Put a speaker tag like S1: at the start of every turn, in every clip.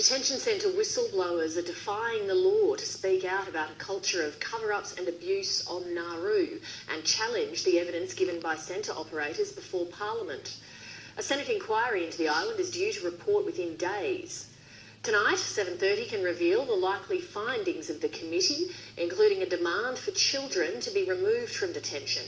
S1: Detention centre whistleblowers are defying the law to speak out about a culture of cover-ups and abuse on Nauru and challenge the evidence given by centre operators before Parliament. A Senate inquiry into the island is due to report within days. Tonight, 7:30 can reveal the likely findings of the committee, including a demand for children to be removed from detention.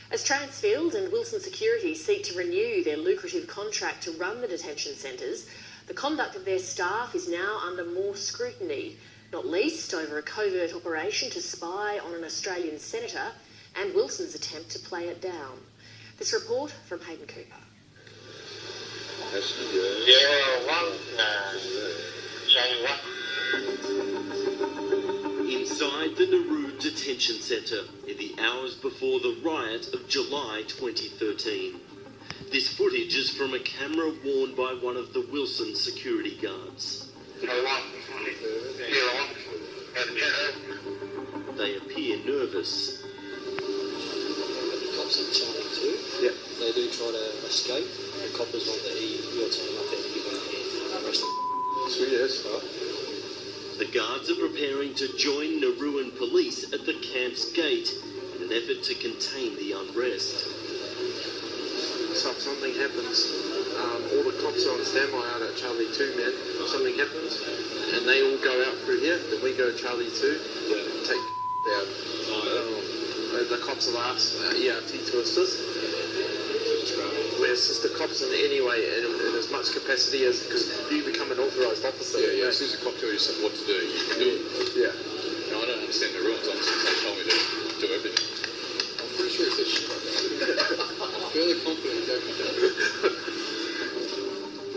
S1: As Transfield and Wilson Security seek to renew their lucrative contract to run the detention centres, the conduct of their staff is now under more scrutiny, not least over a covert operation to spy on an Australian senator and Wilson's attempt to play it down. This report from Hayden Cooper.
S2: Inside the Nauru Detention Centre in the hours before the riot of July 2013. This footage is from a camera worn by one of the Wilson security guards. They appear nervous.
S3: The cops in Charlie too.
S2: Yep.
S3: They do try to escape. The coppers want your team up there to give them a hand and arrest them.
S4: Sweet as fuck.
S2: The guards are preparing to join Nauruan police at the camp's gate in an effort to contain the unrest.
S4: So if something happens, all the cops are on standby out at Charlie 2, man. If something happens, and they all go out through here, then we go to Charlie 2, take out. The cops will ask ERT to assist. We assist the cops in any way, in as much capacity as, because you become an authorised officer.
S5: Yeah. As soon as the cop tells you what to do, you can do it.
S4: Yeah.
S5: No, I don't understand the rules. Honestly, they told me to do everything. I'm pretty sure it's a shit. I'm fairly confident that.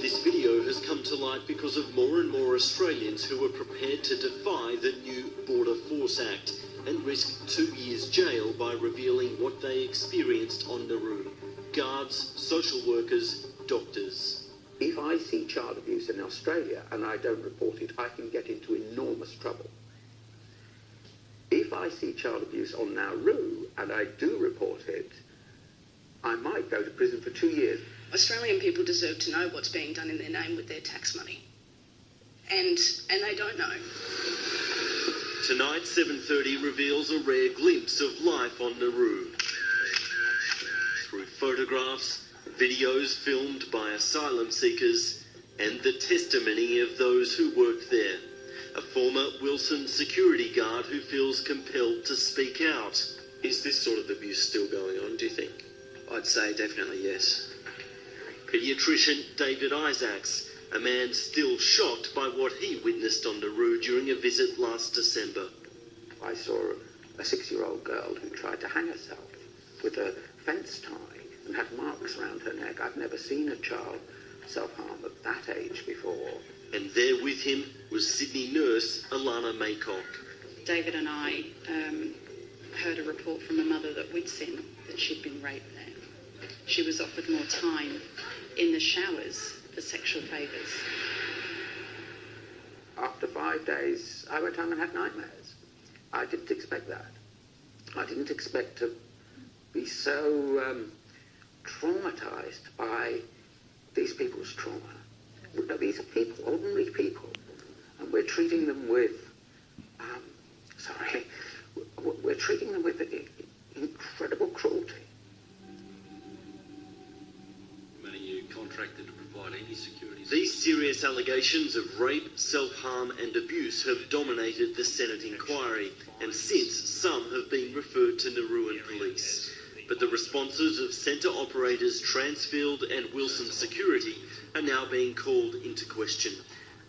S2: This video has come to light because of more and more Australians who are prepared to defy the new Border Force Act and risk 2 years jail by revealing what they experienced on Nauru. Guards, social workers, doctors.
S6: If I see child abuse in Australia and I don't report it, I can get into enormous trouble. If I see child abuse on Nauru and I do report it, I might go to prison for 2 years.
S7: Australian people deserve to know what's being done in their name with their tax money. And they don't know.
S2: Tonight, 7:30 reveals a rare glimpse of life on Nauru. Through photographs, videos filmed by asylum seekers, and the testimony of those who worked there. A former Wilson security guard who feels compelled to speak out. Is this sort of abuse still going on, do you think?
S3: I'd say definitely yes.
S2: Paediatrician David Isaacs, a man still shocked by what he witnessed on Nauru during a visit last December.
S6: I saw a 6-year-old girl who tried to hang herself with a fence tie and had marks around her neck. I've never seen a child self-harm at that age before.
S2: And there with him was Sydney nurse Alana Maycock.
S7: David and I heard a report from a mother that we'd seen that she'd been raped there. She was offered more time in the showers for sexual favours.
S6: After 5 days, I went home and had nightmares. I didn't expect that. I didn't expect to be so traumatised by these people's trauma. These are people, ordinary people, and we're treating them with, we're treating them with incredible cruelty.
S2: Are you contracted to provide any security? These serious allegations of rape, self-harm and abuse have dominated the Senate inquiry, and since some have been referred to Nauruan police. But the responses of centre operators Transfield and Wilson Security are now being called into question.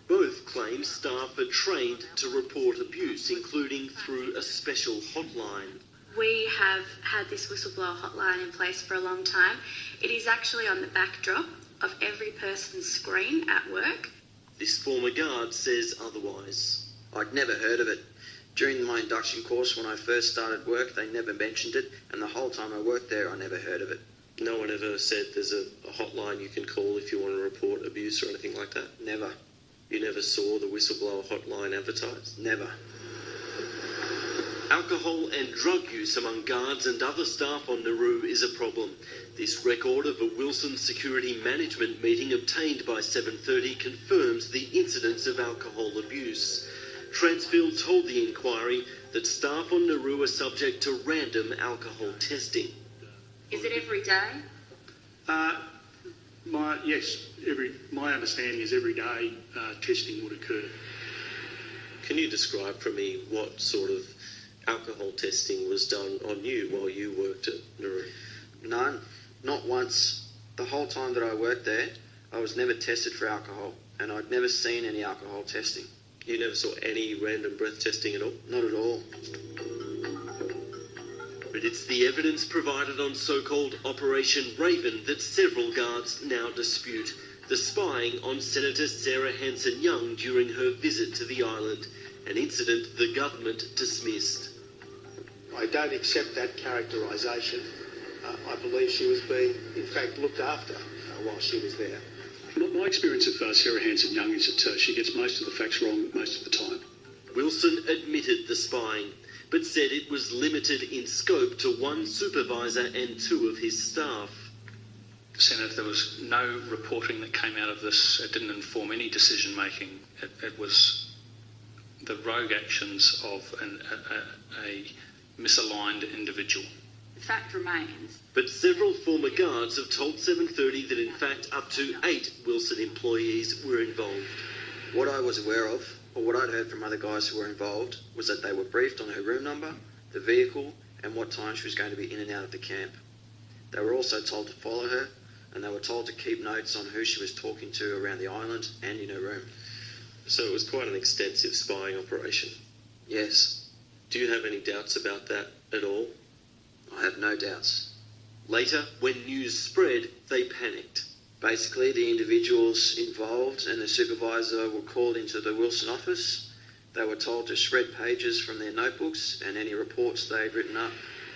S2: Both claim staff are trained to report abuse, including through a special hotline.
S8: We have had this whistleblower hotline in place for a long time. It is actually on the backdrop of every person's screen at work.
S2: This former guard says otherwise.
S3: I'd never heard of it. During my induction course when I first started work, they never mentioned it, and the whole time I worked there, I never heard of it.
S2: No one ever said there's a hotline you can call if you want to report abuse or anything like that?
S3: Never.
S2: You never saw the whistleblower hotline advertised?
S3: Never.
S2: Alcohol and drug use among guards and other staff on Nauru is a problem. This record of a Wilson Security Management meeting obtained by 7:30 confirms the incidence of alcohol abuse. Transfield told the inquiry that staff on Nauru are subject to random alcohol testing.
S8: Is it every day?
S9: My understanding is every day testing would occur.
S2: Can you describe for me what sort of alcohol testing was done on you while you worked at Nauru?
S3: None. Not once. The whole time that I worked there, I was never tested for alcohol, and I'd never seen any alcohol testing.
S2: You never saw any random breath testing at all?
S3: Not at all.
S2: But it's the evidence provided on so-called Operation Raven that several guards now dispute. The spying on Senator Sarah Hanson-Young during her visit to the island, an incident the government dismissed.
S9: I don't accept that characterisation. I believe she was being, in fact, looked after while she was there.
S10: My experience of Sarah Hanson-Young is that she gets most of the facts wrong most of the time.
S2: Wilson admitted the spying, but said it was limited in scope to one supervisor and two of his staff.
S10: Senator, there was no reporting that came out of this. It didn't inform any decision making. It was the rogue actions of a misaligned individual.
S7: The fact remains.
S2: But several former guards have told 7:30 that in fact up to 8 Wilson employees were involved.
S3: What I was aware of, or what I'd heard from other guys who were involved, was that they were briefed on her room number, the vehicle, and what time she was going to be in and out of the camp. They were also told to follow her, and they were told to keep notes on who she was talking to around the island and in her room.
S2: So it was quite an extensive spying operation.
S3: Yes.
S2: Do you have any doubts about that at all?
S3: I have no doubts.
S2: Later, when news spread, they panicked.
S3: Basically, the individuals involved and the supervisor were called into the Wilson office. They were told to shred pages from their notebooks and any reports they'd written up.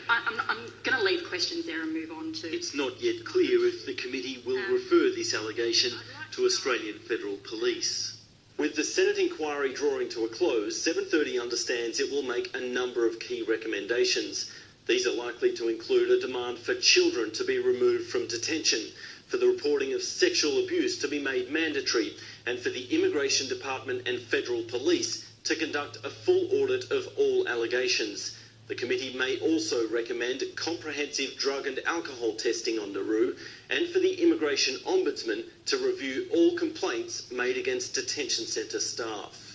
S7: I'm going to leave questions there and move on to...
S2: It's not yet clear if the committee will refer this allegation to Australian Federal Police. With the Senate inquiry drawing to a close, 7:30 understands it will make a number of key recommendations. These are likely to include a demand for children to be removed from detention, for the reporting of sexual abuse to be made mandatory, and for the Immigration Department and Federal Police to conduct a full audit of all allegations. The committee may also recommend comprehensive drug and alcohol testing on Nauru, and for the Immigration Ombudsman to review all complaints made against detention centre staff.